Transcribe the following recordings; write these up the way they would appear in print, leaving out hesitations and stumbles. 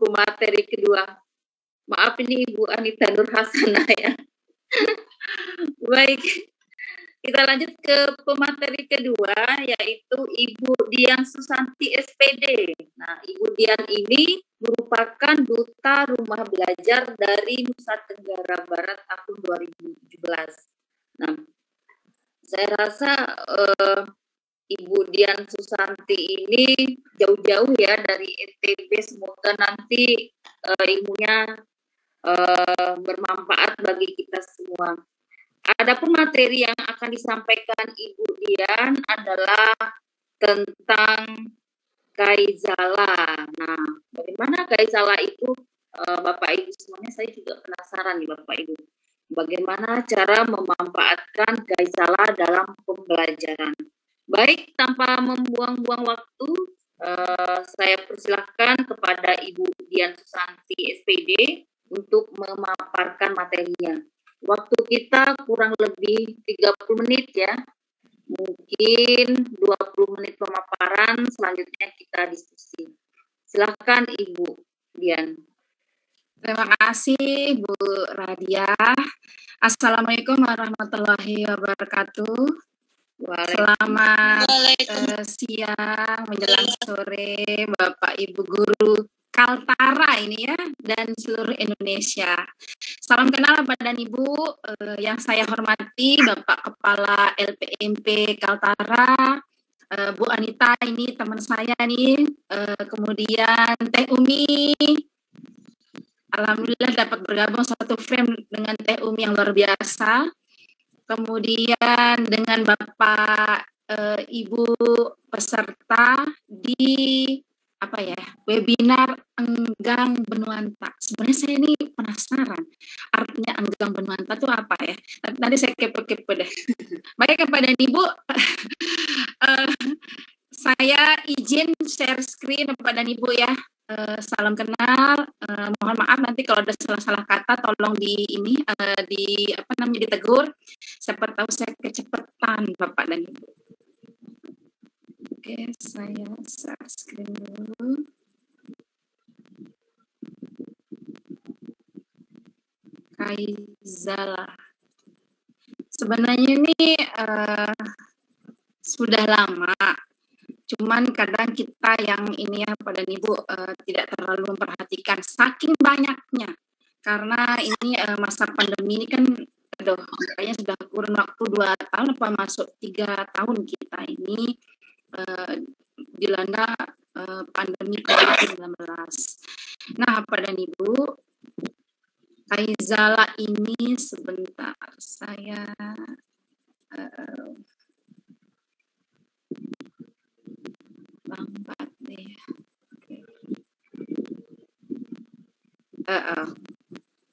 pemateri kedua. Maaf ini Ibu Anita Nur Hasanah ya. Baik, kita lanjut ke pemateri kedua, yaitu Ibu Dian Susanti SPD. Nah, Ibu Dian ini merupakan Duta Rumah Belajar dari Nusa Tenggara Barat tahun 2017. Nah, saya rasa Ibu Dian Susanti ini jauh-jauh ya dari NTB, semoga nanti ilmunya bermanfaat bagi kita semua. Adapun materi yang akan disampaikan Ibu Dian adalah tentang Kaizala. Nah, bagaimana Kaizala itu, Bapak Ibu semuanya, saya juga penasaran nih Bapak Ibu. Bagaimana cara memanfaatkan Kaizala dalam pembelajaran. Baik, tanpa membuang-buang waktu, saya persilahkan kepada Ibu Dian Susanti SPD untuk memaparkan materinya. Waktu kita kurang lebih 30 menit ya. Mungkin 20 menit pemaparan, selanjutnya kita diskusi. Silakan Ibu Dian. Terima kasih Bu Radia. Assalamualaikum warahmatullahi wabarakatuh. Selamat siang menjelang sore Bapak Ibu guru Kaltara ini ya, dan seluruh Indonesia. Salam kenal Bapak dan Ibu, yang saya hormati Bapak Kepala LPMP Kaltara, Bu Anita ini teman saya nih, kemudian Teh Umi. Alhamdulillah dapat bergabung satu frame dengan Teh Umi yang luar biasa. Kemudian dengan Bapak Ibu peserta di webinar Enggang Benuanta. Sebenarnya saya ini penasaran artinya Enggang Benuanta itu apa ya? Nanti saya kepo-kepo deh. Baik kepada Ibu, saya izin share screen kepada Ibu ya. Salam kenal. Mohon maaf nanti kalau ada salah-salah kata tolong ditegur. Siapa tahu saya kecepatan Bapak dan Ibu. Oke, saya share screen dulu. Kaizala. Sebenarnya ini sudah lama. Cuman kadang kita yang ini ya Pak dan Ibu tidak terlalu memperhatikan saking banyaknya, karena ini masa pandemi ini kan kayaknya sudah kurun waktu 2 tahun apa masuk 3 tahun kita ini dilanda pandemi COVID-19. Nah Pak dan Ibu, Kaizala ini sebentar saya lambat deh.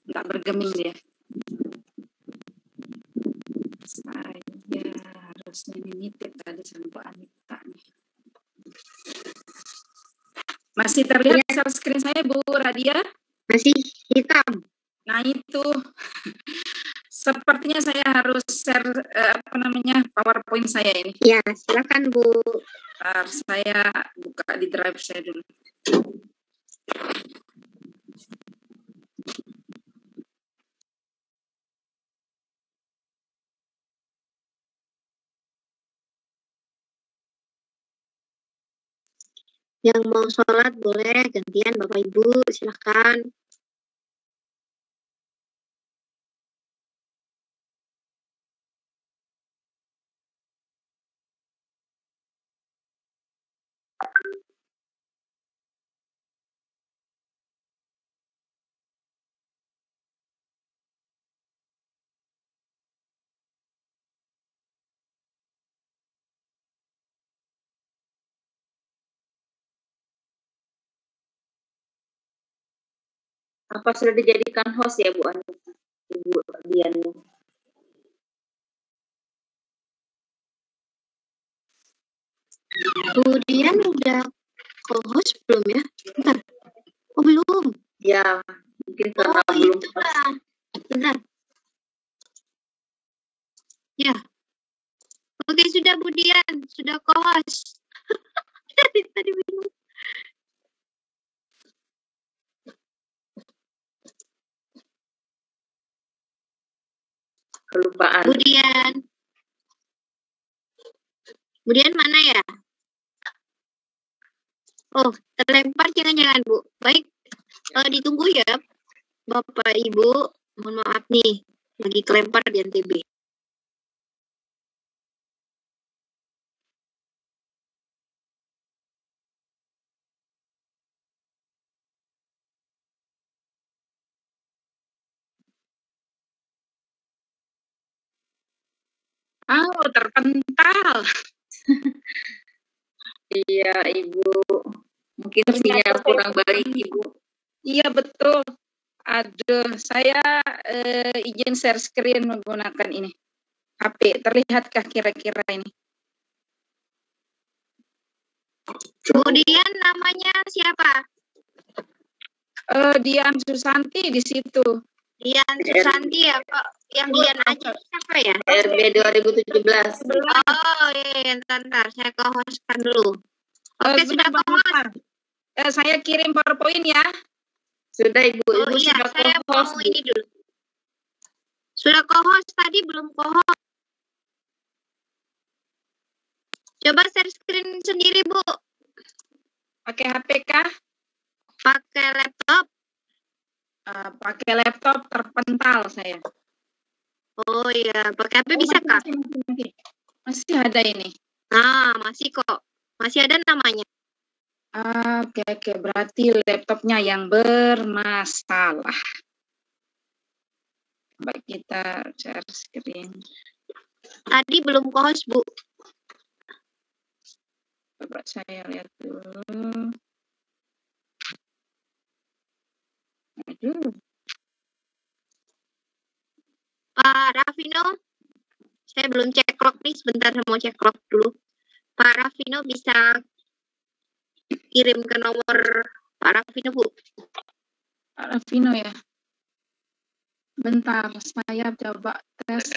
Nggak bergeming dia. Saya harusnya nitip tadi sama Bu Anita nih. Masih terlihat share screen saya Bu Radia? Masih hitam. Nah itu sepertinya saya harus share PowerPoint saya ini. Ya, silakan Bu. Saya buka di drive saya dulu. Yang mau sholat boleh gantian Bapak Ibu, silakan. Apa sudah dijadikan host ya Bu Anita, Ibu Dian? Bu Dian udah co-host belum ya? Bentar. Oh belum. Ya, mungkin karena belum. Bentar. Ya. Oke, sudah Bu Dian, sudah co-host. Tadi bingung. kelupaan. Kemudian mana ya? Oh, terlempar jangan-jangan, Bu. Baik, ditunggu ya, Bapak Ibu. Mohon maaf nih, lagi kelempar di NTB. Oh, terpental. Iya, Ibu. Mungkin sinyal kurang baik, Ibu. Iya, betul. Aduh, saya izin share screen menggunakan ini. HP, terlihatkah kira-kira ini? Kemudian namanya siapa? Dian Susanti di situ. Dian Susanti ya, kok yang Dian aja siapa ya? RB 2017. Oh iya, ntar saya co-hostkan dulu. Oke, sudah co-host. Saya kirim PowerPoint ya. Sudah, Ibu. Oh Ibu iya, sudah saya co-host, mau ini dulu. Sudah co-host tadi, belum co-host. Coba share screen sendiri, Bu. Pakai HP kah? Pakai laptop. Pakai laptop terpental saya. Oh iya, pakai HP bisa kah? Masih ada ini. Nah, masih kok. Masih ada namanya. Oke, berarti laptopnya yang bermasalah. Baik, kita share screen. Tadi belum co-host, Bu. Coba saya lihat dulu. Aduh. Pak Rafino, saya belum cek log nih, sebentar saya mau cek log dulu. Pak Rafino bisa kirim ke nomor Pak Rafino, Bu. Pak Rafino ya. Bentar, saya coba tes.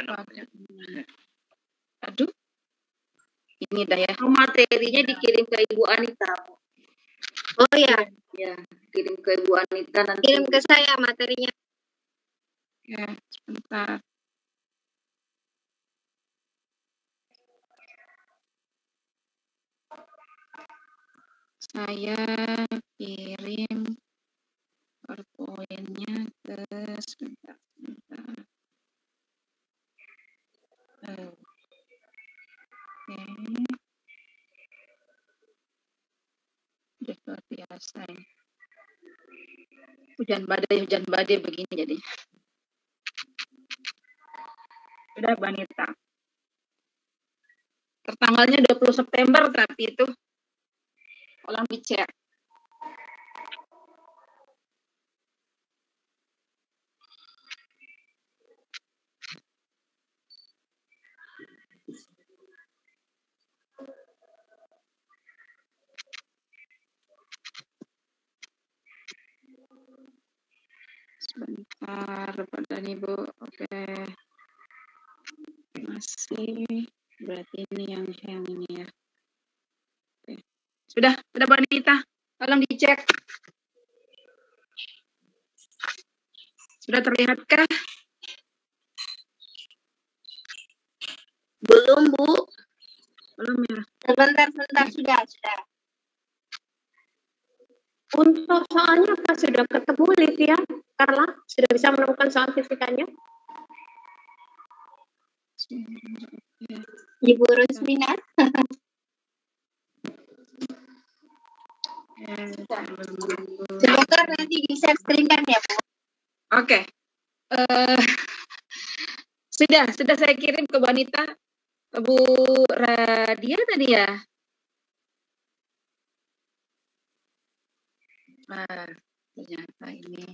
Aduh. Ini dah ya. Materinya dikirim ke Ibu Anita. Oh iya. Ya, kirim ke Ibu Anita nanti. Kirim ke saya materinya. Ya, sebentar. Saya kirim PowerPoint-nya ke sebentar. Oke. Udah luar biasa ini. Hujan badai begini jadi. Sudah, Banita. Tertanggalnya 20 September tapi itu. Tolong dicek. Sebentar, Bapak Ibu. Oke. Masih. Berarti ini yang ini ya. Oke. Sudah Banita. Tolong dicek. Sudah terlihatkah? Belum, Bu. Belum ya. Sebentar, sudah. Untuk soalnya apa sudah ketemu Livia, Carla? Sudah bisa menemukan soal fisikanya? Ibu Rusmina? Semoga nanti bisa screen-kan ya, Bu? Oke. Sudah saya kirim ke Wanita. Bu Radia tadi ya? Ternyata ini.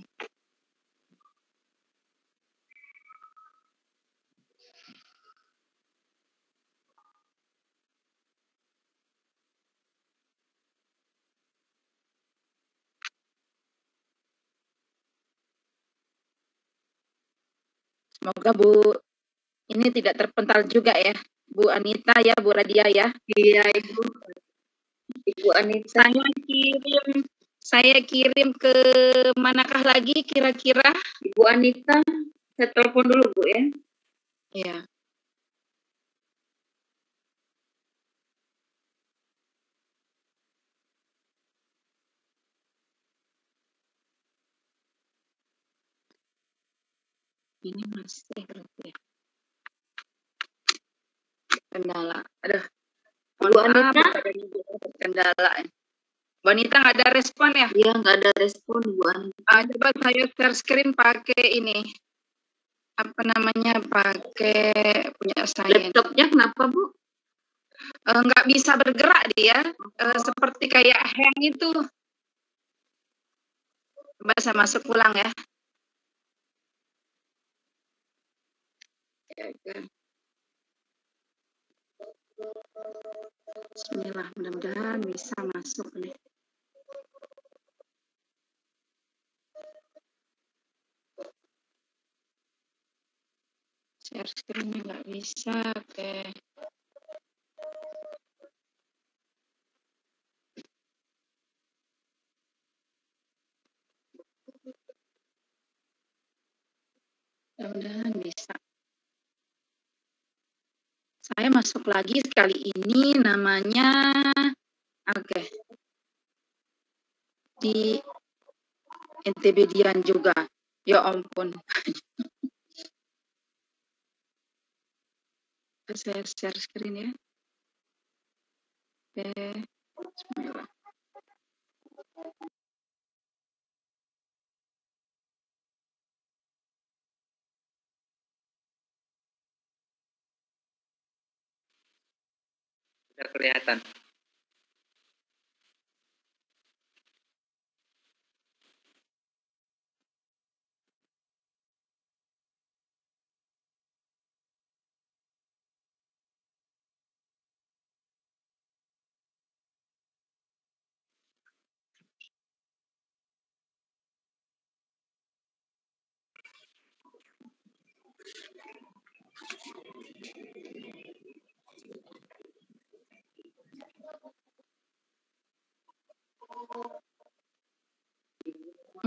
Semoga Bu ini tidak terpental juga ya, Bu Anita ya, Bu Radia ya. Iya, Ibu Anita. Saya kirim ke manakah lagi kira-kira? Ibu Anita, saya telepon dulu, Bu ya. Iya. Ini masih berarti ya. Kendala. Aduh. Bu Mohon maaf, Anita? Bapak dan Ibu, kendala. Bu Anita nggak ada respon ya? Iya, nggak ada respon Bu Anita. Coba saya share screen pakai ini. Apa namanya? Pakai punya saya. Laptopnya kenapa Bu? Nggak bisa bergerak dia. Seperti kayak hang itu. Coba saya masuk ulang ya. Bismillah, mudah-mudahan bisa masuk nih. Share screen-nya nggak bisa, oke. Mudah-mudahan bisa. Saya masuk lagi sekali ini namanya, oke. Di NTB Dian juga. Ya ampun. Saya share screen ya. Oke. Bismillah. Sudah kelihatan.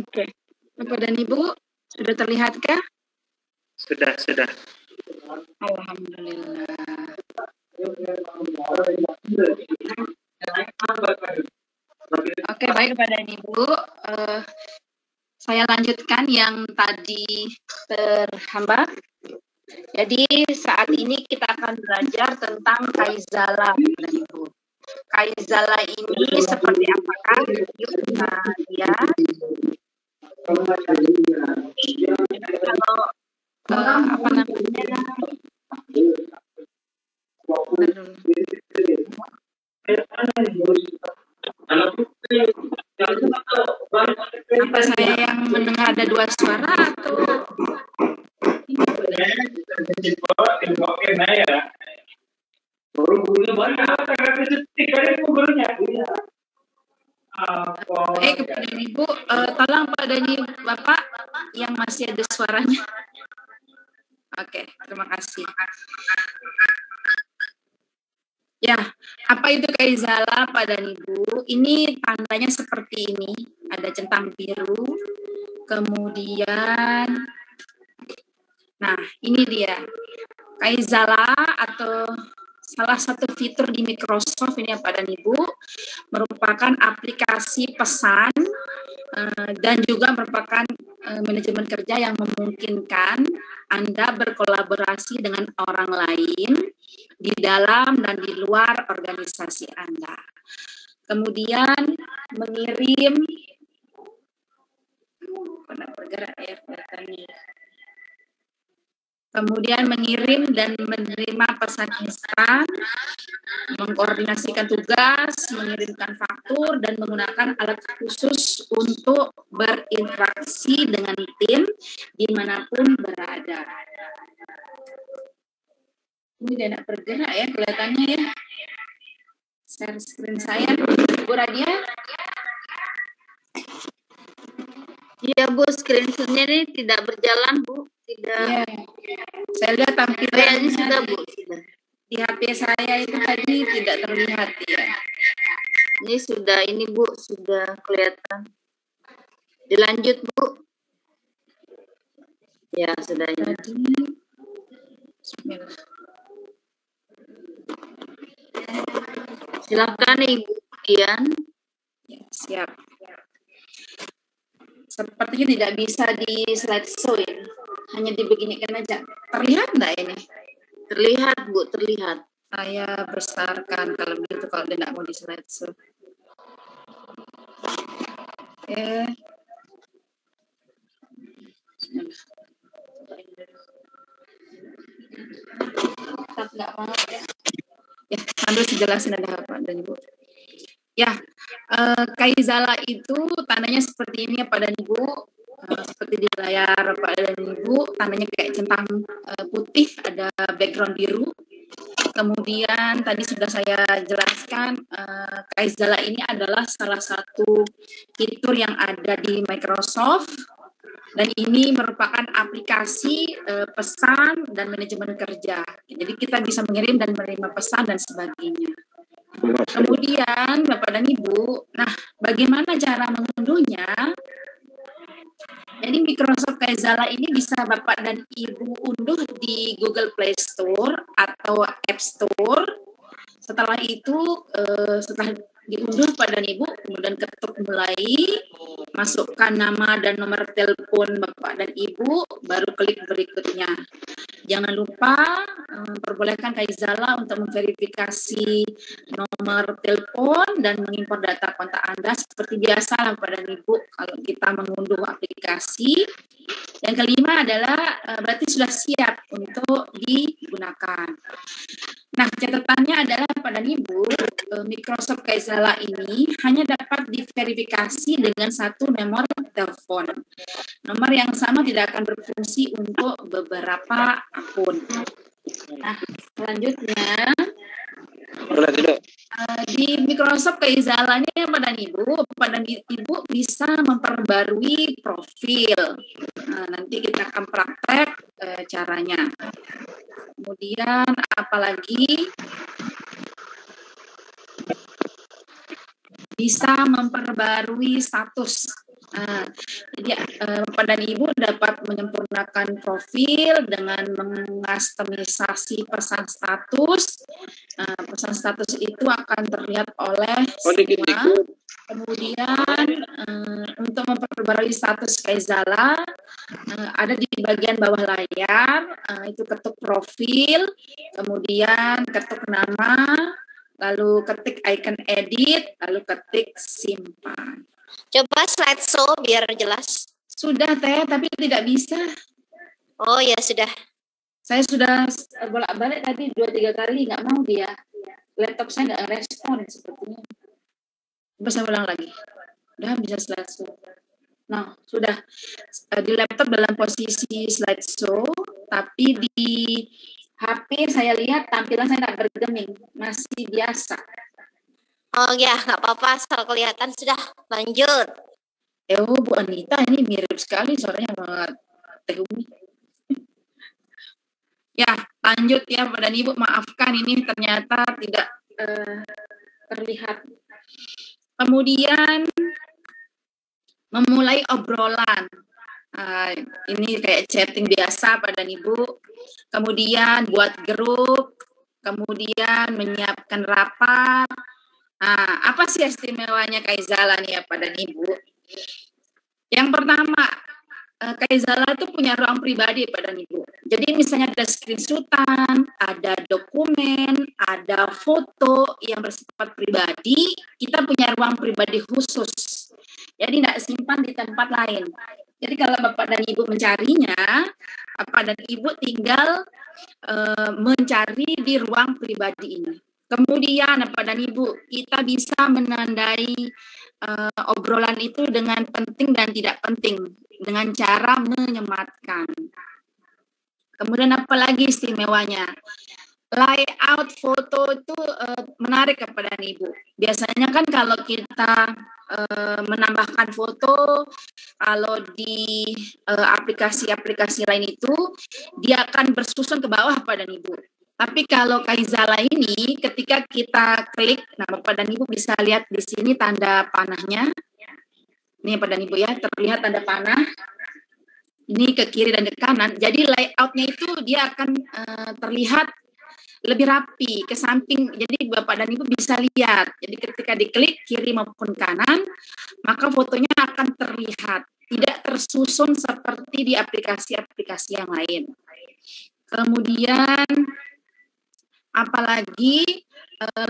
Oke. Bapak dan Ibu, sudah terlihatkah? Sudah. Alhamdulillah. Oke, baik Bapak dan Ibu. Saya lanjutkan yang tadi terhambat. Jadi saat ini kita akan belajar tentang kaizala, Bapak dan Ibu. Kaizala ini seperti apakah? Yuk kita lihat. Kalau apa namanya? Apa saya yang mendengar ada dua suara atau? Kepada Ibu, tolong pada Bapak yang masih ada suaranya. Oke, terima kasih. Ya, apa itu kaizala pada Ibu? Ini tandanya seperti ini, ada centang biru, kemudian, nah ini dia, kaizala atau salah satu fitur di Microsoft ini ya pada Ibu, merupakan aplikasi pesan dan juga merupakan manajemen kerja yang memungkinkan Anda berkolaborasi dengan orang lain di dalam dan di luar organisasi Anda. Kemudian mengirim, kemudian mengirim dan menerima pesan instan, mengkoordinasikan tugas, mengirimkan faktur, dan menggunakan alat khusus untuk berinteraksi dengan tim dimanapun berada. Ini tidak bergerak ya kelihatannya ya. Share screen saya, Bu Radia. Iya Bu, screen-nya ini tidak berjalan Bu, tidak. Ya. Saya lihat tampilannya sudah Bu. Sudah. Di HP saya itu tadi tidak terlihat ya. Ini sudah, ini Bu, sudah kelihatan. Dilanjut Bu. Ya sudah. Tadi Bismillah. Silakan Ibu Dian. Ya, siap. Sepertinya tidak bisa di slideshow ini. Hanya dibeginikan aja. Terlihat nggak ini? Terlihat Bu, terlihat. Saya besarkan kalau begitu, kalau dia nggak mau di slideshow. Oke. Bismillah. Tetap nggak mau ya. Ya, sambil dijelasin ada apa dan Ibu. Ya, Kaizala itu tandanya seperti ini ya Pak dan Ibu. Seperti di layar Pak dan Ibu, tandanya kayak centang putih, ada background biru. Kemudian tadi sudah saya jelaskan, Kaizala ini adalah salah satu fitur yang ada di Microsoft, dan ini merupakan aplikasi pesan dan manajemen kerja. Jadi kita bisa mengirim dan menerima pesan dan sebagainya. Kemudian Bapak dan Ibu, nah bagaimana cara mengunduhnya? Jadi Microsoft Kaizala ini bisa Bapak dan Ibu unduh di Google Play Store atau App Store. Setelah itu, setelah diunduh Bapak dan Ibu, kemudian ketuk mulai, masukkan nama dan nomor telepon Bapak dan Ibu, baru klik berikutnya. Jangan lupa perbolehkan Kaizala untuk memverifikasi nomor telepon dan mengimpor data kontak Anda seperti biasa lah Bapak dan Ibu kalau kita mengunduh aplikasi. Yang kelima adalah berarti sudah siap untuk digunakan. Nah, catatannya adalah Bapak dan Ibu, Microsoft Kaizala ini hanya dapat diverifikasi dengan satu nomor telepon. Nomor yang sama tidak akan berfungsi untuk beberapa akun. Nah, selanjutnya di Microsoft Kaizalanya Bapak dan Ibu bisa memperbarui profil. Nah, nanti kita akan praktek caranya. Kemudian apalagi bisa memperbarui status. Jadi Bapak dan Ibu dapat menyempurnakan profil dengan mengustomisasi pesan status. Pesan status itu akan terlihat oleh semua. Kemudian untuk memperbarui status Kaizala ada di bagian bawah layar, itu ketuk profil, kemudian ketuk nama, lalu ketik icon edit, lalu ketik simpan. Coba slideshow biar jelas. Sudah Teh, tapi tidak bisa. Oh ya sudah. Saya sudah bolak-balik tadi 2-3 kali, nggak mau dia. Laptop saya nggak respon sepertinya. Bisa ulang lagi. Udah bisa slideshow. Nah, sudah di laptop dalam posisi slideshow, tapi di HP saya lihat tampilan saya nggak bergeming, masih biasa. Oh ya, nggak apa-apa, asal kelihatan sudah. Lanjut. Bu Anita, ini mirip sekali suaranya sama Teh Umi. Ya, lanjut ya Bapak dan Ibu, maafkan ini ternyata tidak terlihat. Kemudian memulai obrolan. Ini kayak chatting biasa Bapak dan Ibu. Kemudian buat grup, kemudian menyiapkan rapat. Apa sih istimewanya Kaizala nih ya Bapak dan Ibu? Yang pertama, Kaizala itu punya ruang pribadi Bapak dan Ibu. Jadi misalnya ada screenshotan, ada dokumen, ada foto yang bersifat pribadi, kita punya ruang pribadi khusus. Jadi tidak simpan di tempat lain. Jadi kalau Bapak dan Ibu mencarinya, Bapak dan Ibu tinggal mencari di ruang pribadi ini. Kemudian Bapak dan Ibu, kita bisa menandai obrolan itu dengan penting dan tidak penting dengan cara menyematkan. Kemudian apalagi istimewanya? Layout foto itu menarik kepada Ibu. Biasanya kan kalau kita menambahkan foto, kalau di aplikasi-aplikasi lain itu dia akan bersusun ke bawah pada Ibu. Tapi kalau Kaizala ini ketika kita klik, nah Bapak dan Ibu bisa lihat di sini tanda panahnya. Ini Bapak dan Ibu ya, terlihat tanda panah. ini ke kiri dan ke kanan. Jadi layoutnya itu dia akan terlihat lebih rapi ke samping. Jadi Bapak dan Ibu bisa lihat. Jadi ketika diklik kiri maupun kanan, maka fotonya akan terlihat. Tidak tersusun seperti di aplikasi-aplikasi yang lain. Kemudian apalagi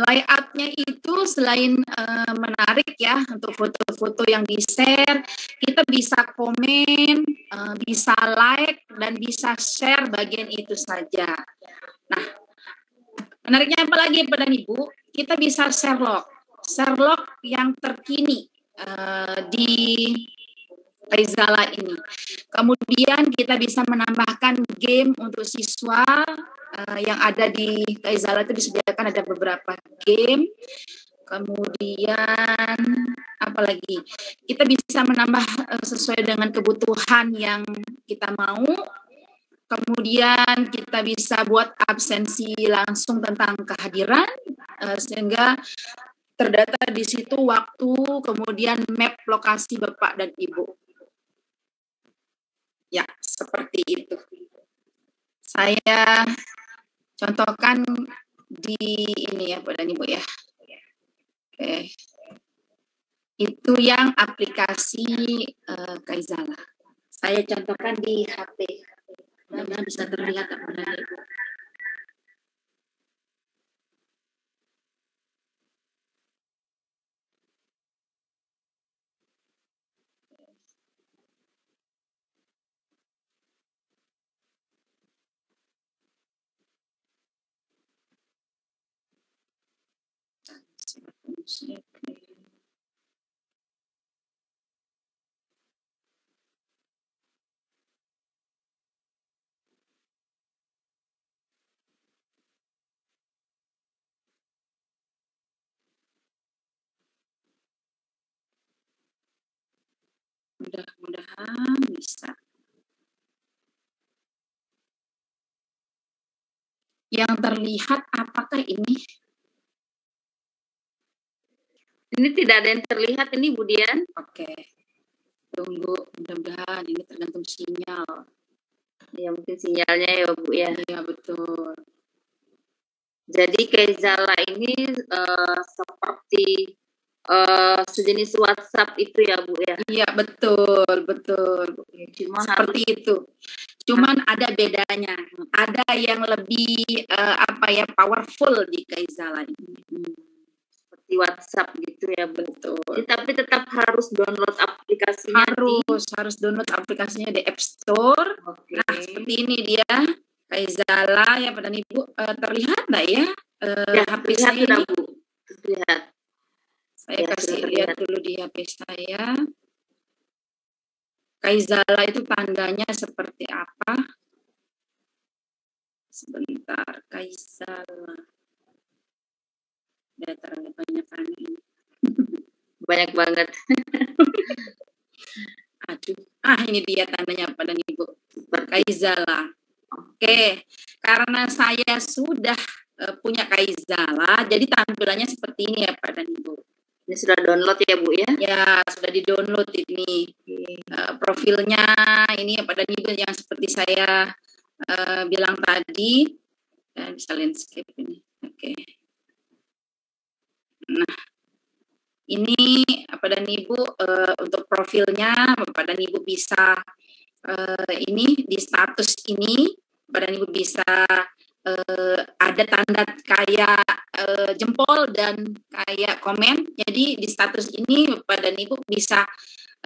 layoutnya itu selain menarik ya untuk foto-foto yang di-share, kita bisa komen, bisa like, dan bisa share bagian itu saja. Nah, menariknya apa lagi Bapak dan Ibu? Kita bisa share log yang terkini di Kaizala ini. Kemudian kita bisa menambahkan game untuk siswa yang ada di Kaizala itu disediakan ada beberapa game. Kemudian apalagi kita bisa menambah sesuai dengan kebutuhan yang kita mau. Kemudian kita bisa buat absensi langsung tentang kehadiran sehingga terdata di situ waktu, kemudian map lokasi Bapak dan Ibu. Ya, seperti itu. Saya contohkan di ini ya, Bapak dan Ibu ya. Oke. Itu yang aplikasi Kaizala. Saya contohkan di HP. Mudah-mudahan bisa terlihat Bapak dan Ibu. Mudah-mudahan bisa. Yang terlihat apakah ini? Ini tidak ada yang terlihat ini Bu Dian. Oke. Tunggu, mudah-mudahan ini tergantung sinyal. Ya mungkin sinyalnya ya Bu ya. Iya, betul. Jadi Kaizala ini seperti sejenis WhatsApp itu ya Bu ya. Iya, betul. Cuma Seperti itu. Cuman ada bedanya. Ada yang lebih powerful di Kaizala ini. seperti WhatsApp gitu ya Bu. Betul. Tapi tetap harus download aplikasinya. Harus download aplikasinya di App Store. Oke. Nah, seperti ini dia Kaizala ya Bapak dan Ibu. Terlihat nggak ya? Ya, HP terlihat saya sudah ini? Bu. Terlihat. Saya Ya, kasih sudah lihat terlihat. dulu di HP saya. Kaizala itu tandanya seperti apa? Sebentar, Kaizala. Ya, terlalu banyak ini. Banyak banget. Aduh, ini dia tandanya Bapak dan Ibu. Kaizala. Oke, karena saya sudah punya Kaizala, jadi tampilannya seperti ini ya Pak dan Ibu. Ini sudah download ya Bu ya? Ya, sudah di-download ini. Profilnya ini ya Pak dan Ibu yang seperti saya bilang tadi. Bisa landscape ini. Oke. Nah, ini Bapak dan Ibu untuk profilnya Bapak dan Ibu bisa ini di status ini Bapak dan Ibu bisa ada tanda kayak jempol dan kayak komen. Jadi di status ini Bapak dan Ibu bisa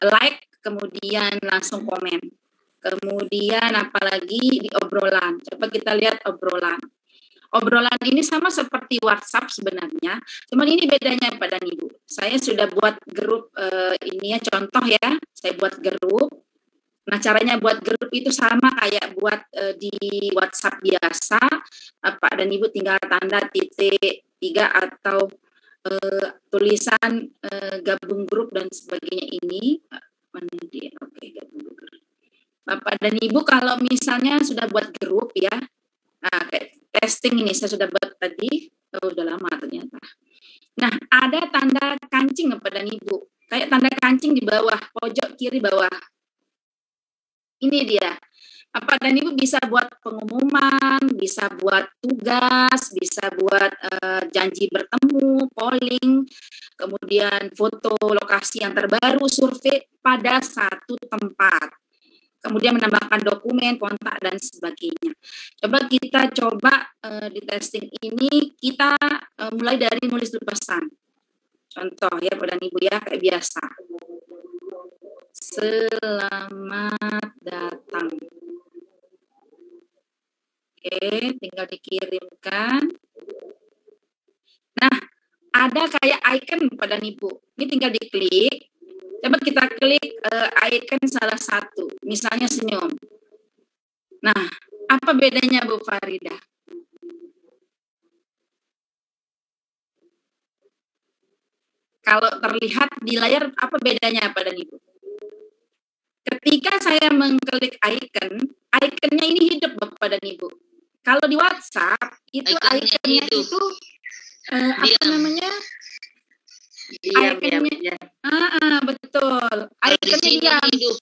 like kemudian langsung komen. Kemudian apalagi di obrolan. Coba kita lihat obrolan. Obrolan ini sama seperti WhatsApp sebenarnya, cuman ini bedanya Pak dan Ibu. Saya sudah buat grup ini ya contoh ya, saya buat grup. Nah caranya buat grup itu sama kayak buat di WhatsApp biasa, Pak dan Ibu tinggal tanda titik 3 atau tulisan gabung grup dan sebagainya ini. Mana dia? Oke, gabung grup. Bapak dan Ibu kalau misalnya sudah buat grup ya, nah kayak testing ini saya sudah buat tadi, udah lama ternyata. Nah, ada tanda kancing Bapak dan Ibu. Kayak tanda kancing di bawah, pojok kiri bawah. ini dia. Bapak dan Ibu bisa buat pengumuman, bisa buat tugas, bisa buat janji bertemu, polling, kemudian foto lokasi yang terbaru, survei pada satu tempat. Kemudian menambahkan dokumen, kontak, dan sebagainya. Kita coba di testing ini, kita mulai dari nulis dulu pesan. Contoh ya, Bapak dan Ibu ya, kayak biasa. Selamat datang. Oke, tinggal dikirimkan. Nah, ada kayak icon pada Ibu. Ini tinggal diklik. Coba kita klik icon salah satu, misalnya senyum. Nah, apa bedanya Bu Farida? Kalau terlihat di layar, apa bedanya pada Ibu? Ketika saya mengklik icon, iconnya ini hidup Bapak dan Ibu. Kalau di WhatsApp itu iconnya itu apa namanya? Iconnya, betul. Iconnya dia hidup,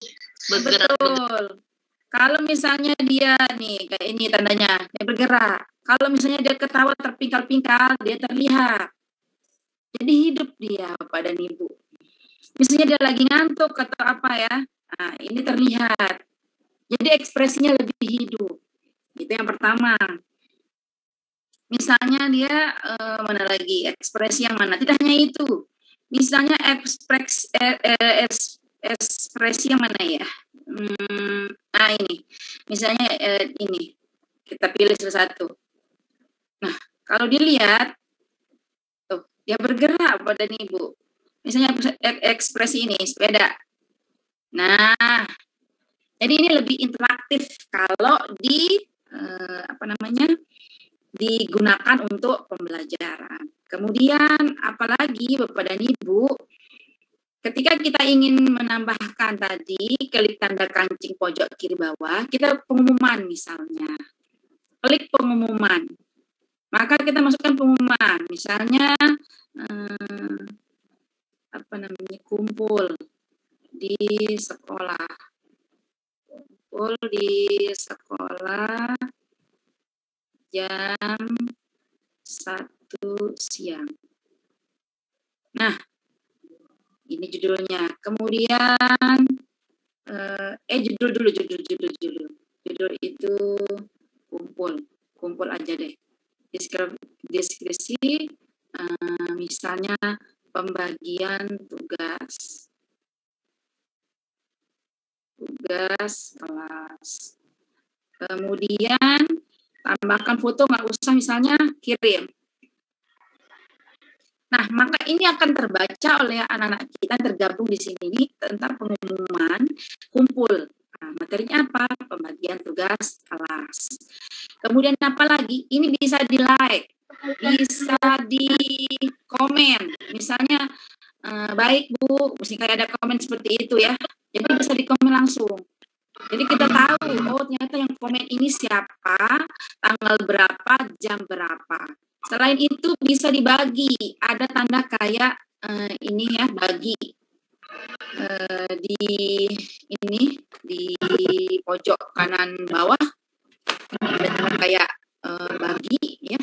betul. Kalau misalnya dia nih kayak ini tandanya, dia bergerak. Kalau misalnya dia ketawa terpingkal-pingkal, dia terlihat. Jadi hidup dia Bapak dan Ibu. Misalnya dia lagi ngantuk atau apa ya, nah ini terlihat. Jadi ekspresinya lebih hidup. Itu yang pertama. Misalnya dia mana lagi ekspresi yang mana? Tidak hanya itu. Misalnya ekspresi yang mana ya? Ini. Misalnya ini. Kita pilih salah satu. Nah, kalau dilihat tuh, dia bergerak pada Ibu. Misalnya ekspresi ini sepeda. Nah, jadi ini lebih interaktif kalau digunakan untuk pembelajaran. Kemudian apalagi Bapak dan Ibu, ketika kita ingin menambahkan tadi, klik tanda kancing pojok kiri bawah, kita pengumuman misalnya. Klik pengumuman. Maka kita masukkan pengumuman, misalnya kumpul di sekolah. Kumpul di sekolah jam 1 siang. Nah, ini judulnya. Kemudian judul dulu. Judul itu kumpul aja deh. Deskripsi misalnya pembagian tugas kelas. Kemudian tambahkan foto, nggak usah misalnya kirim. Nah, maka ini akan terbaca oleh anak-anak kita tergabung di sini tentang pengumuman kumpul. Nah, materinya apa? Pembagian tugas kelas. Kemudian apa lagi? Ini bisa di-like, bisa di-komen. Misalnya, baik Bu, misalnya ada komen seperti itu ya. Jadi bisa di-komen langsung. Jadi kita tahu, oh ternyata yang komen ini siapa, tanggal berapa, jam berapa. Selain itu bisa dibagi, ada tanda kayak ini ya, bagi di pojok kanan bawah ada tanda kayak bagi ya,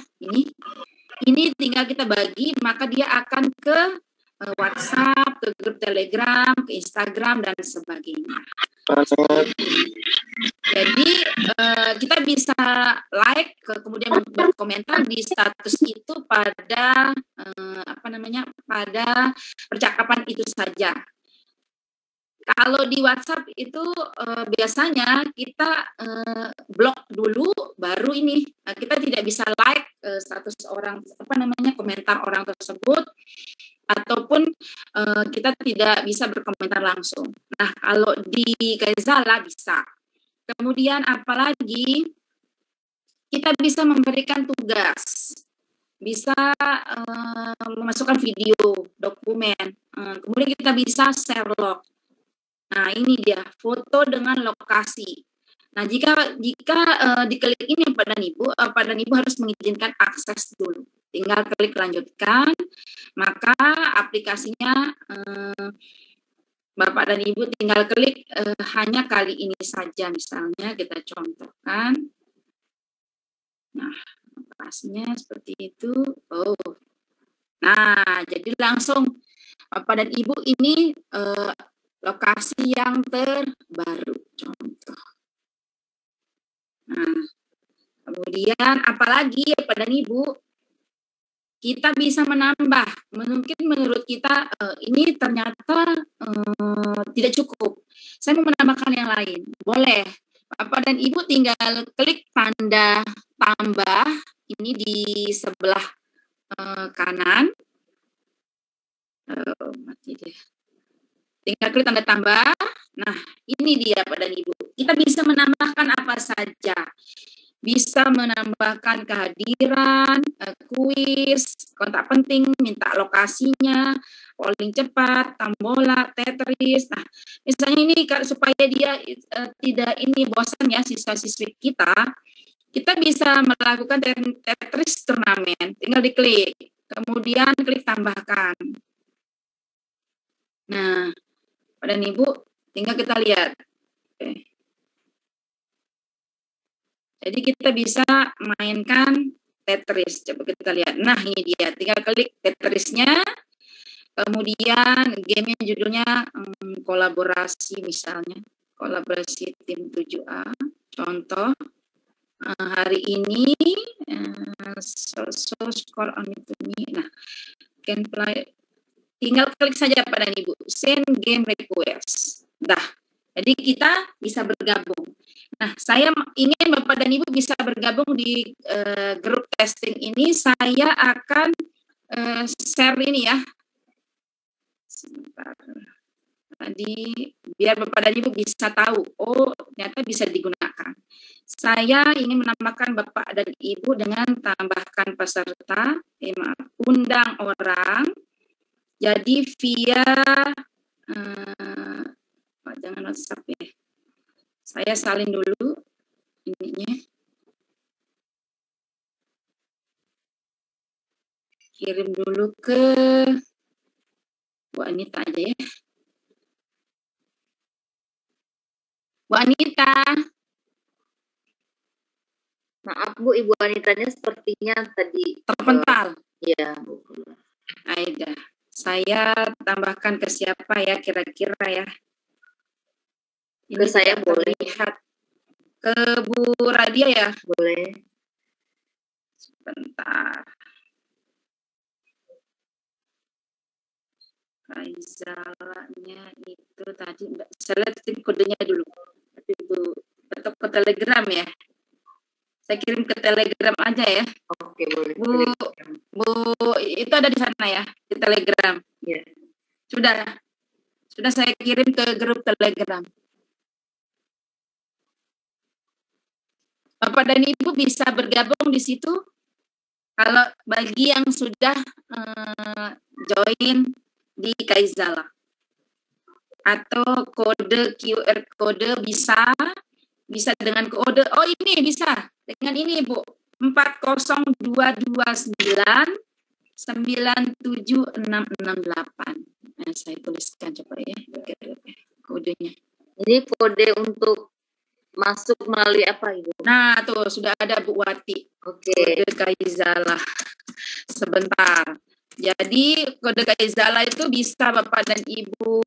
ini tinggal kita bagi, maka dia akan ke WhatsApp, ke grup Telegram, ke Instagram dan sebagainya. Jadi kita bisa like, kemudian berkomentar di status itu pada pada percakapan itu saja. Kalau di WhatsApp itu biasanya kita blok dulu, baru ini kita tidak bisa like status orang, komentar orang tersebut, ataupun kita tidak bisa berkomentar langsung. Nah, kalau di Kaizala bisa. Kemudian apalagi kita bisa memberikan tugas, bisa memasukkan video, dokumen, kemudian kita bisa share log. Nah, ini dia foto dengan lokasi. Nah, jika diklik ini Pak dan Ibu harus mengizinkan akses dulu. Tinggal klik lanjutkan, maka aplikasinya Bapak dan Ibu tinggal klik hanya kali ini saja, misalnya kita contohkan. Nah, lokasinya seperti itu. Oh, nah jadi langsung Bapak dan Ibu ini lokasi yang terbaru, contoh. Nah, kemudian apalagi Bapak dan Ibu, kita bisa menambah. Mungkin menurut kita ini ternyata tidak cukup. Saya mau menambahkan yang lain. Boleh. Bapak dan Ibu tinggal klik tanda tambah ini di sebelah kanan. Mati deh. Tinggal klik tanda tambah. Nah, ini dia Bapak dan Ibu. Kita bisa menambahkan apa saja. Bisa menambahkan kehadiran, kuis, kontak penting, minta lokasinya, polling cepat, tambola, Tetris. Nah, misalnya ini supaya dia tidak ini bosan ya siswa-siswi kita bisa melakukan Tetris turnamen. Tinggal diklik, kemudian klik tambahkan. Nah, Bapak dan Ibu, tinggal kita lihat. Oke. Jadi kita bisa mainkan Tetris. Coba kita lihat. Nah, ini dia. Tinggal klik Tetrisnya. Kemudian gamenya judulnya kolaborasi misalnya. Kolaborasi tim 7A. Contoh. Hari ini score on it to me. Nah, can play. Tinggal klik saja Pak dan Ibu. Send game request. Dah. Jadi kita bisa bergabung. Nah, saya ingin Bapak dan Ibu bisa bergabung di grup testing ini. Saya akan share ini ya. Sebentar. Tadi biar Bapak dan Ibu bisa tahu, oh ternyata bisa digunakan. Saya ingin menambahkan Bapak dan Ibu dengan tambahkan peserta, undang orang. Jadi via jangan WhatsApp ya. Saya salin dulu ininya. Kirim dulu ke Bu Anita aja ya. Bu Anita. Maaf Bu, Ibu Anitanya sepertinya tadi terpental. Ya, Bu. Aida. Saya tambahkan ke siapa ya kira-kira ya? Ini ke saya boleh. Lihat. Ke Bu Radia ya? Boleh. Sebentar. Kaizalanya itu tadi saya lihat kodenya dulu. Tapi Bu, atau ke Telegram ya? Saya kirim ke Telegram aja ya. Oke, boleh. Bu, itu ada di sana ya, di Telegram. Ya. Sudah saya kirim ke grup Telegram. Bapak dan Ibu bisa bergabung di situ. Kalau bagi yang sudah join di Kaizala. Atau kode QR kode bisa dengan kode. Oh ini bisa dengan ini Bu. 40229 97668. Nah, saya tuliskan coba ya kodenya. Ini kode untuk masuk melalui apa Ibu? Nah, tuh sudah ada Bu Wati. Oke. Kode Kaizala. Sebentar. Jadi kode Kaizala itu bisa Bapak dan Ibu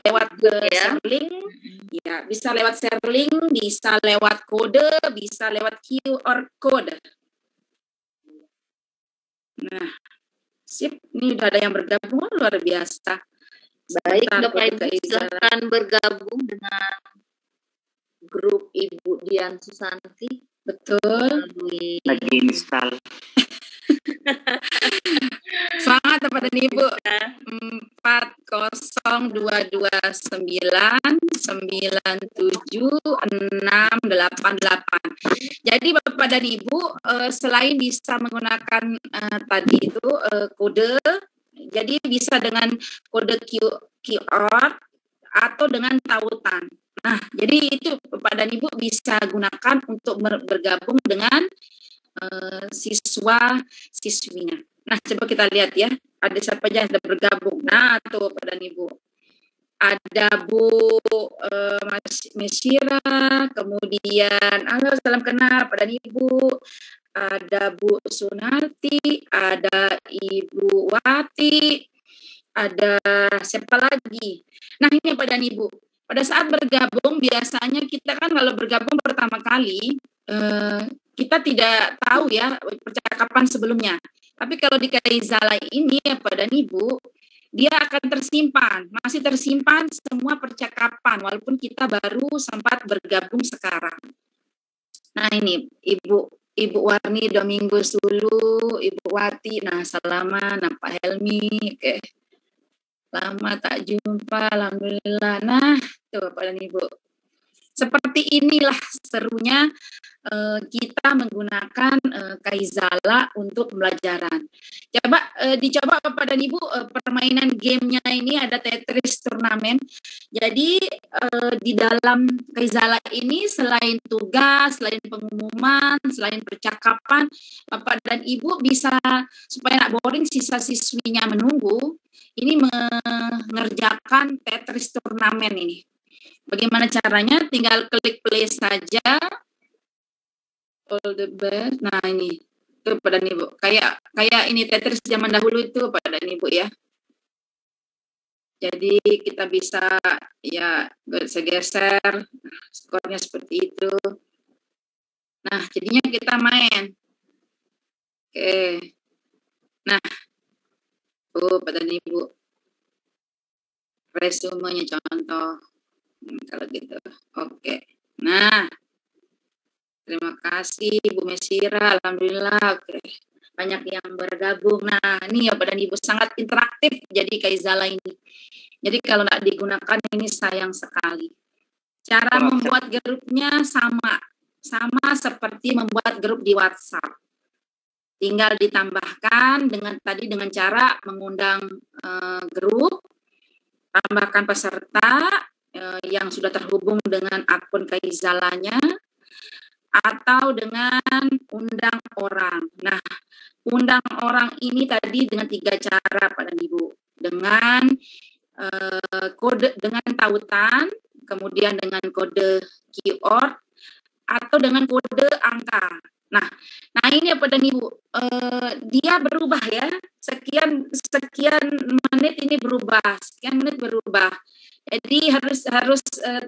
lewat share link. Ya, bisa lewat share link, bisa lewat kode, bisa lewat QR code. Nah, sip, ini udah ada yang bergabung, luar biasa. Baik, Bapak Ibu silahkan bergabung dengan grup Ibu Dian Susanti. Betul. Lagi install. Semangat Bapak dan Ibu. 402297668. Jadi Bapak dan Ibu selain bisa menggunakan tadi itu kode, jadi bisa dengan kode QR atau dengan tautan. Nah, jadi itu Bapak dan Ibu bisa gunakan untuk bergabung dengan siswa-siswinya. Nah, coba kita lihat ya, ada siapa aja yang sudah bergabung. Nah, tuh Bapak dan Ibu. ada Bu Mas Mesira, kemudian salam kenal pada Ibu, ada Bu Sunarti, ada Ibu Wati, ada siapa lagi? Nah ini pada Ibu, pada saat bergabung biasanya kita kan kalau bergabung pertama kali kita tidak tahu ya percakapan sebelumnya. Tapi kalau di Kaizala ini ya pada Ibu, dia akan tersimpan, masih tersimpan semua percakapan walaupun kita baru sempat bergabung sekarang. Nah ini Ibu Warni Domingos dulu, Ibu Wati, nah salaman, nah Pak Helmi, oke. Lama tak jumpa, alhamdulillah. Nah, tuh Bapak dan Ibu. Seperti inilah serunya kita menggunakan Kaizala untuk pembelajaran. Dicoba Bapak dan Ibu, permainan gamenya ini ada Tetris turnamen. Jadi di dalam Kaizala ini selain tugas, selain pengumuman, selain percakapan, Bapak dan Ibu bisa supaya nggak boring siswa-siswinya menunggu, ini mengerjakan Tetris turnamen ini. Bagaimana caranya? Tinggal klik play saja. All the best. Nah ini tuh pada Ibu. Kayak ini Tetris zaman dahulu itu pada Ibu ya. Jadi kita bisa ya geser, skornya seperti itu. Nah jadinya kita main. Oke. Nah, pada Ibu. Resumenya contoh. Kalau gitu, oke. Nah, terima kasih Bu Mesira, alhamdulillah, oke. Banyak yang bergabung. Nah, ini ya Bapak dan Ibu sangat interaktif jadi Kaizala ini. Jadi kalau tidak digunakan ini sayang sekali. Cara membuat grupnya sama seperti membuat grup di WhatsApp. Tinggal ditambahkan dengan cara mengundang grup, tambahkan peserta yang sudah terhubung dengan akun Kaizalanya atau dengan undang orang. Nah, undang orang ini tadi dengan 3 cara Pak dan Ibu. Dengan kode, dengan tautan, kemudian dengan kode keyword atau dengan kode angka. Nah ini Pak dan Ibu, dia berubah ya. Sekian menit ini berubah, sekian menit berubah. Jadi harus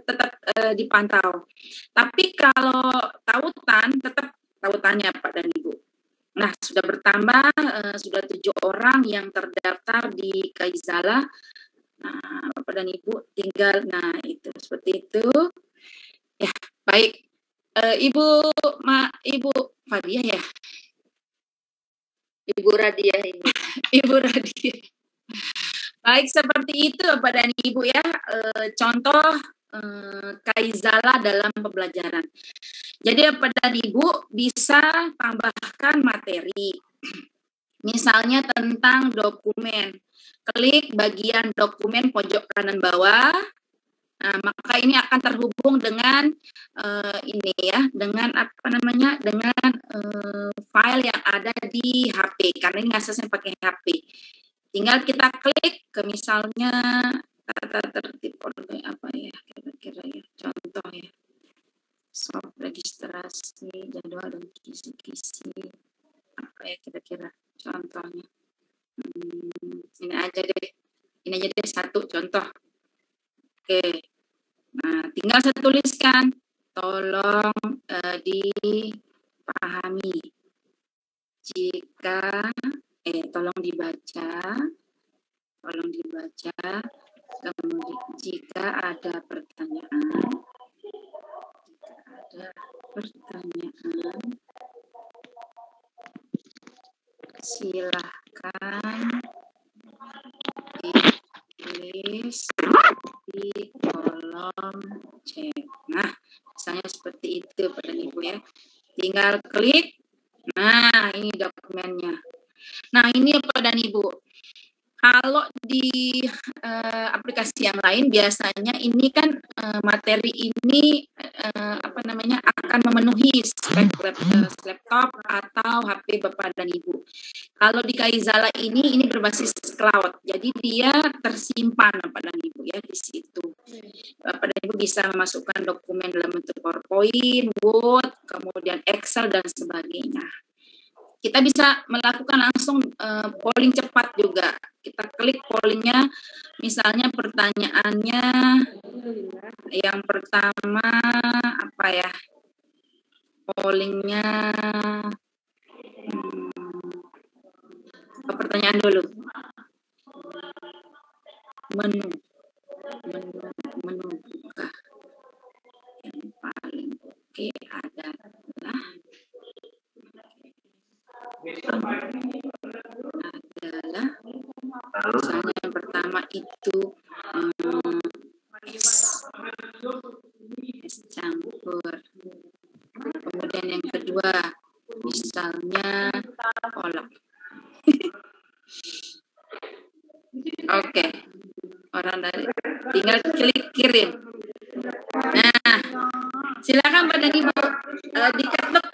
tetap dipantau. Tapi kalau tautan tetap tautannya Pak dan Ibu. Nah sudah bertambah, sudah 7 orang yang terdaftar di Kaizala. Nah Bapak dan Ibu tinggal, nah itu seperti itu. Ya baik, Ibu Fadia ya. Ibu Radia ini. Ibu Radia. Baik, seperti itu Bapak dan Ibu ya, contoh Kaizala dalam pembelajaran. Jadi Bapak dan Ibu bisa tambahkan materi. Misalnya tentang dokumen. Klik bagian dokumen pojok kanan bawah. Nah, maka ini akan terhubung dengan ini ya, dengan dengan file yang ada di HP karena ini aksesnya pakai HP. Tinggal kita klik ke misalnya tata tertib apa ya kira-kira ya, contoh ya, soft registrasi, jadwal dan kisi-kisi, apa ya kira-kira contohnya. Ini aja deh satu contoh. Oke, nah tinggal saya tuliskan, tolong dipahami jika tolong dibaca, kemudian jika ada pertanyaan, silahkan ditulis di kolom chat. Nah, misalnya seperti itu Bapak dan Ibu ya. Tinggal klik. Nah, ini dokumennya. Nah, ini Bapak dan Ibu. Kalau di aplikasi yang lain biasanya ini kan materi ini akan memenuhi spek laptop atau HP Bapak dan Ibu. Kalau di Kaizala ini berbasis cloud, jadi dia tersimpan Bapak dan Ibu ya di situ. Bapak dan Ibu bisa memasukkan dokumen dalam bentuk PowerPoint, Word, kemudian Excel dan sebagainya. Kita bisa melakukan langsung polling cepat juga. Kita klik pollingnya, misalnya pertanyaannya yang pertama apa ya? Pollingnya pertanyaan dulu. Menu buka. Yang paling oke adalah misalnya yang pertama itu es campur. Kemudian yang kedua misalnya kolak. Oke. Orang dari tinggal klik kirim. Nah, silakan Pak dan Ibu diketuk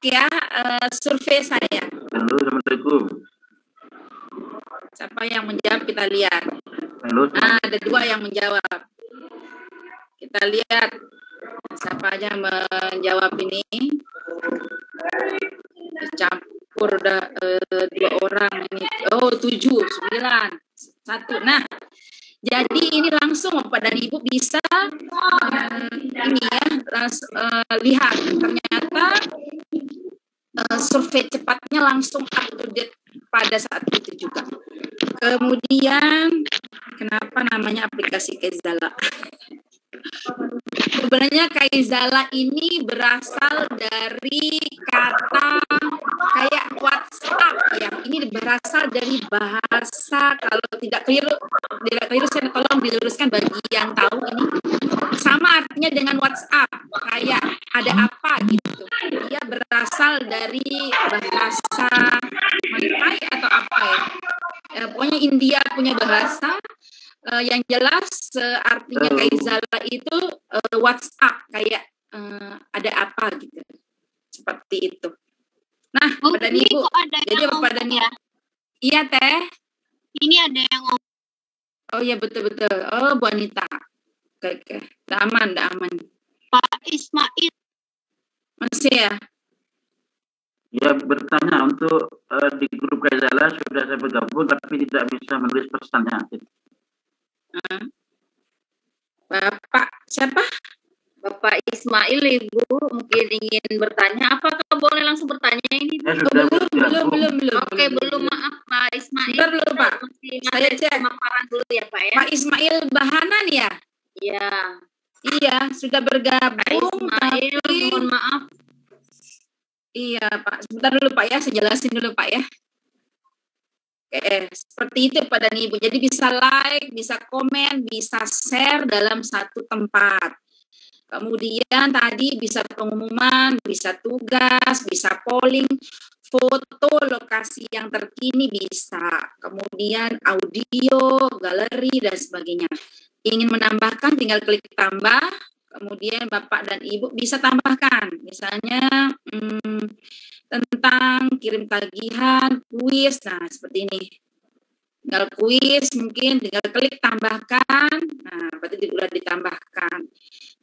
ya survei saya. Halo, Assalamualaikum. Siapa yang menjawab kita lihat. Halo. Ada 2 yang menjawab. Kita lihat siapa aja menjawab ini. Campur udah 2 orang ini. 7, 9, 1. Nah, jadi ini langsung Bapak dan Ibu bisa ini ya lihat ternyata survei cepatnya langsung up to date pada saat itu juga. Kemudian kenapa namanya aplikasi Kaizala? Sebenarnya Kaizala ini berasal dari kata kayak WhatsApp ya. Ini berasal dari bahasa, kalau tidak keliru saya tolong diluruskan bagi yang tahu ini. Sama artinya dengan WhatsApp, kayak ada apa gitu. Dia berasal dari bahasa Malay atau apa ya. Pokoknya India punya bahasa. Yang jelas artinya Kaizala itu WhatsApp, kayak ada apa gitu, seperti itu. Nah, Bapak dan Ibu, jadi Bapak dan Ibu, iya Teh. Ini ada yang ngomong. Oh iya betul. Oh Bu Anita, oke, udah aman. Pak Ismail. Masih ya? Ya, bertanya untuk di grup Kaizala sudah saya bergabung tapi tidak bisa menulis pesannya. Bapak siapa? Bapak Ismail, Ibu mungkin ingin bertanya. Apakah boleh langsung bertanya ini? Belum. Oke, belum. Maaf Pak Ismail. Bentar dulu Pak. Saya cek pemaparan dulu ya Pak ya. Pak Ismail Bahanan ya? Iya, sudah bergabung. Pak Ismail, mohon maaf. Iya Pak, sebentar dulu Pak ya, saya jelasin dulu Pak ya. Oke, seperti itu Pak dan Ibu. Jadi bisa like, bisa komen, bisa share dalam satu tempat. Kemudian tadi bisa pengumuman, bisa tugas, bisa polling, foto lokasi yang terkini bisa. Kemudian audio, galeri, dan sebagainya. Ingin menambahkan tinggal klik tambah. Kemudian Bapak dan Ibu bisa tambahkan. Misalnya tentang kirim tagihan, kuis, nah seperti ini. Tinggal kuis, mungkin tinggal klik tambahkan, nah berarti sudah ditambahkan.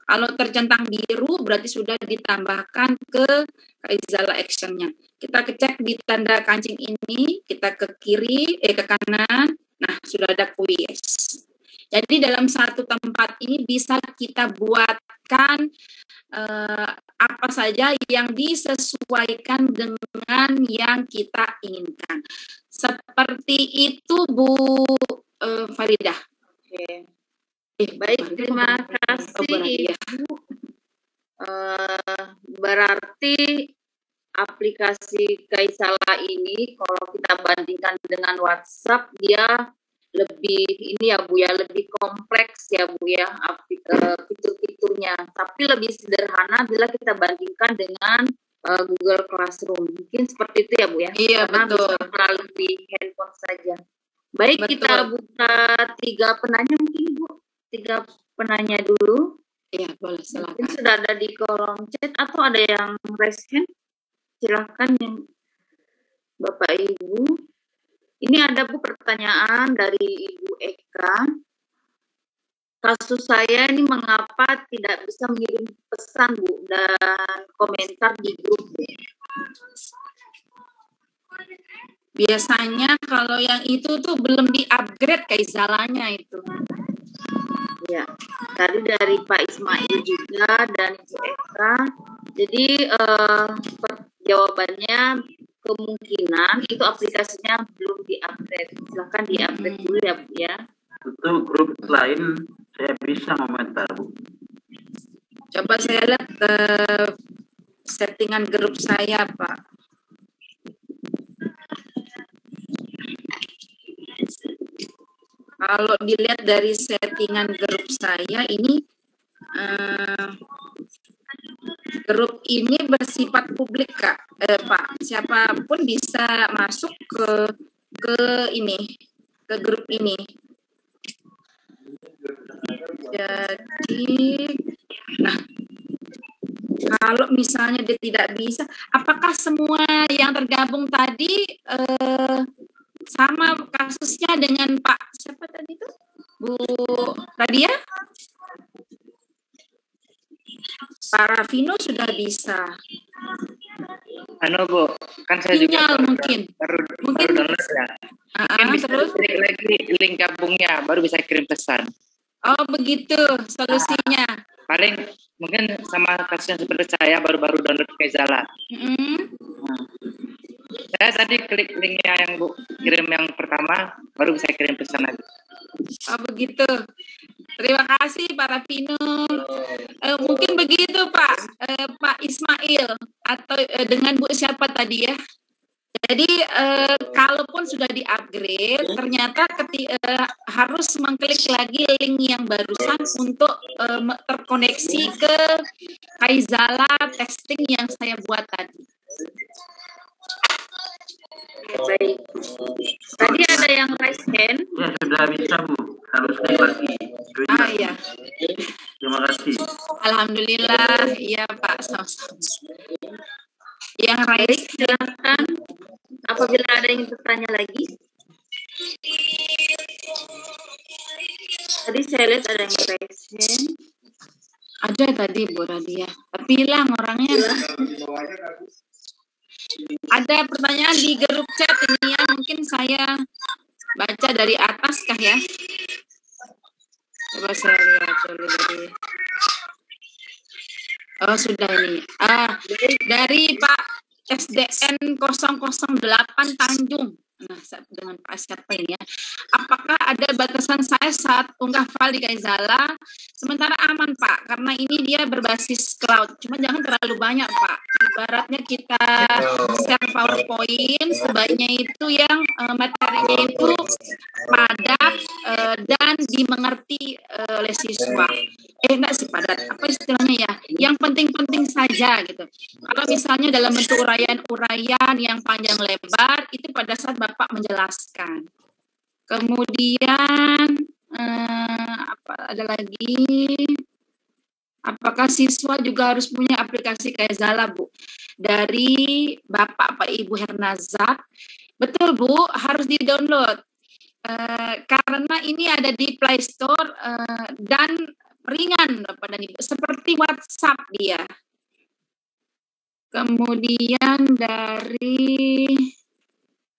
Kalau tercentang biru berarti sudah ditambahkan ke Kaizala Action-nya. Kita cek di tanda kancing ini, kita ke kiri, ke kanan, nah sudah ada kuis. Jadi dalam satu tempat ini bisa kita buatkan apa saja yang disesuaikan dengan yang kita inginkan. Seperti itu Bu Faridah. Oke. Baik, terima kasih Ibu. Berarti aplikasi Kaizala ini kalau kita bandingkan dengan WhatsApp, dia lebih ini ya Bu ya, lebih kompleks ya Bu ya fitur-fiturnya, tapi lebih sederhana bila kita bandingkan dengan Google Classroom. Mungkin seperti itu ya Bu ya. Iya, karena betul. bisa melalui handphone saja. Baik, betul. Kita buka 3 penanya mungkin Bu. 3 penanya dulu. Ya, boleh, Mungkin silakan. sudah ada di kolom chat atau ada yang raise hand? Silakan yang Bapak Ibu. Ini ada Bu pertanyaan dari Ibu Eka. Kasus saya ini mengapa tidak bisa mengirim pesan Bu dan komentar di grup Bu? Biasanya kalau yang itu tuh belum di-upgrade Kaizalanya itu. Ya, tadi dari Pak Ismail juga dan Ibu Eka. Jadi jawabannya kemungkinan itu aplikasinya belum di-upgrade. Silahkan di-upgrade dulu ya Bu ya. Untuk grup lain saya bisa komentar, Bu. Coba saya lihat settingan grup saya, Pak. Kalau dilihat dari settingan grup saya ini, grup ini bersifat publik, Kak, Pak. Siapapun bisa masuk ke ini, ke grup ini. Jadi, nah, kalau misalnya dia tidak bisa, apakah semua yang tergabung tadi sama kasusnya dengan Pak siapa tadi itu? Bu Radia? Pak Rafino sudah bisa. Anu Bu, kan saya Sinyal juga mungkin baru download ya. Mungkin bisa terus klik lagi link gabungnya, baru bisa kirim pesan. oh begitu solusinya. Paling mungkin sama kasus yang seperti saya baru-baru download Kaizala. Saya tadi klik linknya yang Bu kirim yang pertama, baru bisa kirim pesan lagi. Oh begitu. Terima kasih Pak Rafino. Mungkin begitu Pak Pak Ismail atau dengan Bu siapa tadi ya. Jadi kalaupun sudah di-upgrade, ternyata harus mengklik lagi link yang barusan untuk terkoneksi ke Kaizala testing yang saya buat tadi. Baik. Tadi ada yang raise hand. Ya sudah bisa Bu, harus klik lagi. Ya. Terima kasih. Alhamdulillah, iya Pak. Sama-sama. Yang raise, Baik, silakan. Apabila ada yang bertanya lagi. Tadi saya lihat ada yang raise hand. ada tadi Bu Radia, tapi hilang orangnya. Ada pertanyaan di grup chat ini ya, mungkin saya baca dari atas kah ya? Coba saya lihat dulu dari. Oh sudah ini. Dari Pak SDN 008 Tanjung. Nah, dengan Pak siapa ini ya? Apakah ada batasan saya saat unggah file di Kaizala? Sementara aman Pak, karena ini dia berbasis cloud. Cuma jangan terlalu banyak Pak. Ibaratnya kita share PowerPoint, sebaiknya itu yang materinya itu padat dan dimengerti oleh siswa. Enggak sih padat, apa istilahnya ya? Yang penting-penting saja gitu. Kalau misalnya dalam bentuk uraian-uraian yang panjang lebar, itu pada saat Bapak menjelaskan. Kemudian apa ada lagi? Apakah siswa juga harus punya aplikasi Kaizala, Bu? Dari Bapak Pak Ibu Hernazak. Betul, Bu, harus di-download. Karena ini ada di Play Store dan ringan, Bapak dan Ibu, seperti WhatsApp dia. Kemudian dari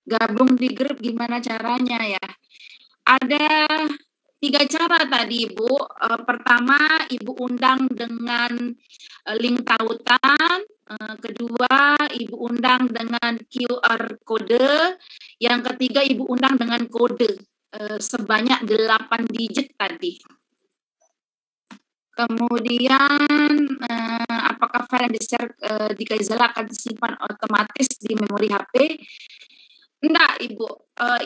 gabung di grup gimana caranya ya? Ada 3 cara tadi Ibu. Pertama, Ibu undang dengan link tautan. Kedua, Ibu undang dengan QR kode. Yang ketiga, Ibu undang dengan kode sebanyak 8 digit tadi. Kemudian, apakah file yang di-share di Kaizala akan disimpan otomatis di memori HP? Enggak, Ibu.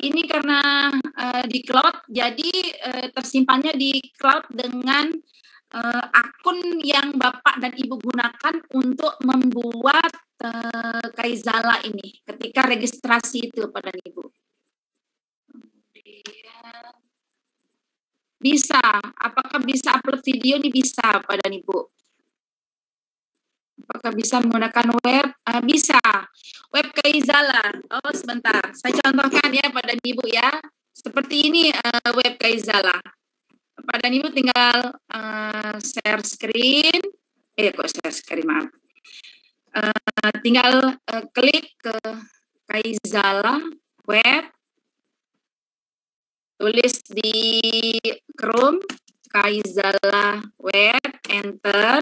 Ini karena di cloud, jadi tersimpannya di cloud dengan akun yang Bapak dan Ibu gunakan untuk membuat Kaizala ini ketika registrasi itu Bapak dan Ibu. Bisa. Apakah bisa upload video? Ini bisa, Pak dan Ibu. Apakah bisa menggunakan web? Bisa. Web Kaizala. Oh, sebentar. Saya contohkan ya, Pak dan Ibu ya. Seperti ini web Kaizala. Pak dan Ibu tinggal share screen. Kok share screen, maaf. Tinggal klik ke Kaizala web. Tulis di Chrome, Kaizala web, enter.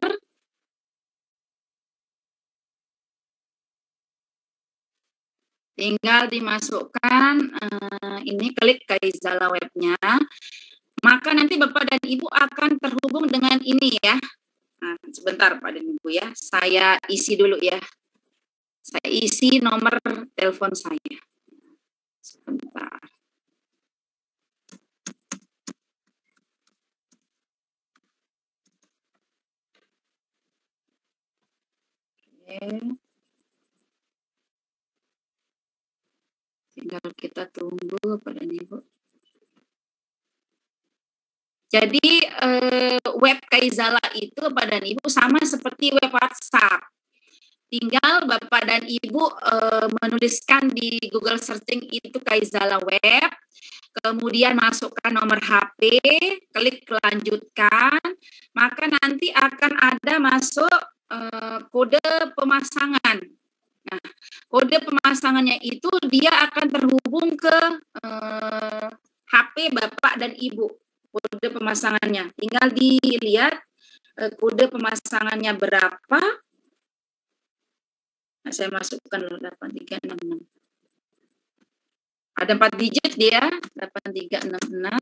Tinggal dimasukkan, ini klik Kaizala webnya. Maka nanti Bapak dan Ibu akan terhubung dengan ini ya. Nah, sebentar Pak dan Ibu ya, saya isi dulu ya. Saya isi nomor telepon saya. Sebentar. Tinggal kita tunggu Pak dan Ibu. Jadi web Kaizala itu Bapak dan Ibu sama seperti web WhatsApp. Tinggal Bapak dan Ibu menuliskan di Google searching itu Kaizala web, kemudian masukkan nomor HP, klik lanjutkan, maka nanti akan ada masuk kode pemasangan. Nah, kode pemasangannya itu dia akan terhubung ke HP Bapak dan Ibu. Kode pemasangannya. Tinggal dilihat kode pemasangannya berapa. Nah, saya masukkan 8366. Ada 4 digit dia, 8366.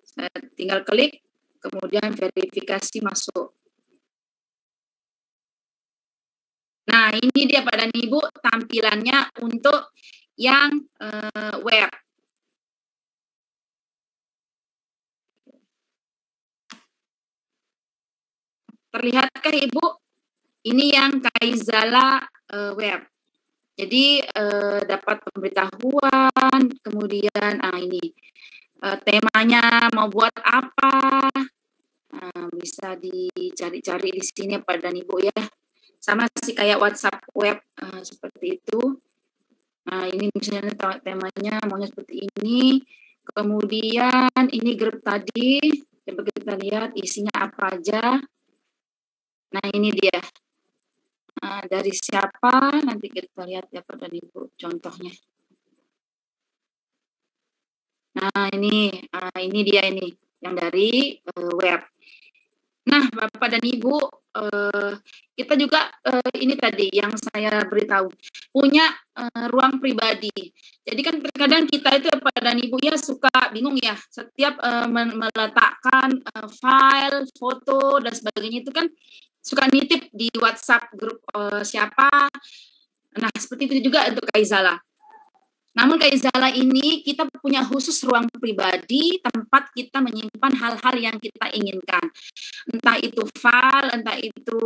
Saya tinggal klik, kemudian verifikasi masuk. Nah, ini dia Pak dan Ibu tampilannya untuk yang web. Terlihatkah Ibu? Ini yang Kaizala web. Jadi dapat pemberitahuan, kemudian ini temanya mau buat apa, bisa dicari-cari di sini Pak dan Ibu ya. Sama sih kayak WhatsApp web seperti itu. Nah, ini misalnya temanya maunya seperti ini. Kemudian ini grup tadi, coba kita lihat isinya apa aja. Nah, ini dia. Dari siapa? Nanti kita lihat ya Pak dan Ibu contohnya. Nah, ini dia ini yang dari web. Nah, Bapak dan Ibu, kita juga ini tadi yang saya beritahu punya ruang pribadi. Jadi kan terkadang kita itu Bapak dan Ibu ya suka bingung ya setiap meletakkan file, foto dan sebagainya itu kan suka nitip di WhatsApp grup siapa. Nah, seperti itu juga untuk Kaizala. Namun Kaizala ini kita punya khusus ruang pribadi tempat kita menyimpan hal-hal yang kita inginkan. Entah itu file, entah itu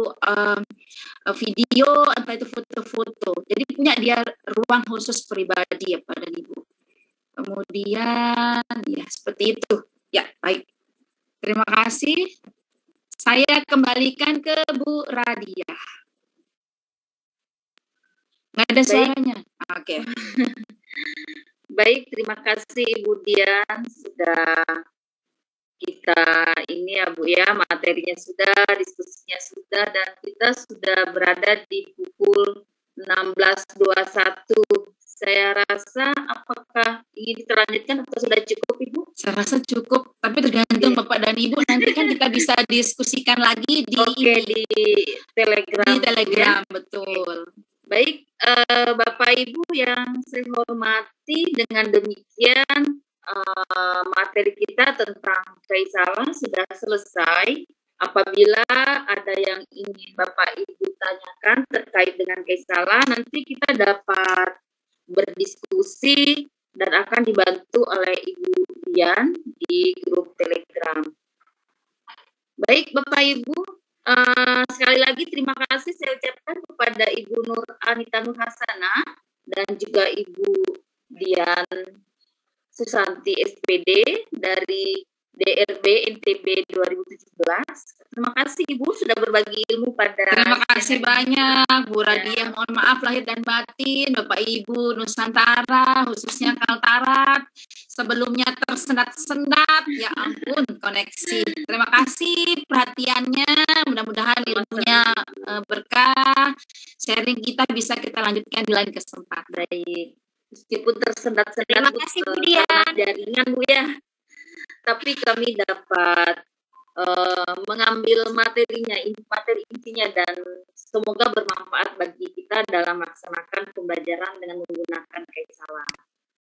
video, entah itu foto-foto. Jadi punya dia ruang khusus pribadi ya Pak dan Ibu. Kemudian ya seperti itu. Ya, baik. Terima kasih. Saya kembalikan ke Bu Radia. Nggak ada suaranya. Oke. Baik, terima kasih Ibu Dian sudah kita ini ya Bu ya, materinya sudah, diskusinya sudah, dan kita sudah berada di pukul 16.21. Saya rasa apakah ingin diterlanjutkan atau sudah cukup Ibu? Saya rasa cukup, tapi tergantung Bapak dan Ibu. Nanti kan kita bisa diskusikan lagi di di Telegram. Di Telegram, ya? Betul. Baik, Bapak Ibu yang saya hormati, dengan demikian materi kita tentang Kaizala sudah selesai. Apabila ada yang ingin Bapak Ibu tanyakan terkait dengan Kaizala, nanti kita dapat berdiskusi dan akan dibantu oleh Ibu Dian di grup Telegram. Baik, Bapak Ibu, sekali lagi terima kasih saya ucapkan kepada Ibu Nur Anita Nurhasana dan juga Ibu Dian Susanti SPD dari DRB NTB 2017. Terima kasih Ibu sudah berbagi ilmu pada Terima kasih banyak Bu Radia. Mohon maaf lahir dan batin Bapak Ibu Nusantara, khususnya Kaltarat. Sebelumnya tersendat-sendat, ya ampun koneksi. Terima kasih perhatiannya. Mudah-mudahan ilmunya berkah. Sharing kita bisa kita lanjutkan di lain kesempatan. Baik. Meskipun tersendat-sendat Terima kasih Bu Dian. karena jaringan Bu ya, tapi kami dapat mengambil materinya, materi intinya, dan semoga bermanfaat bagi kita dalam melaksanakan pembelajaran dengan menggunakan Kaisala.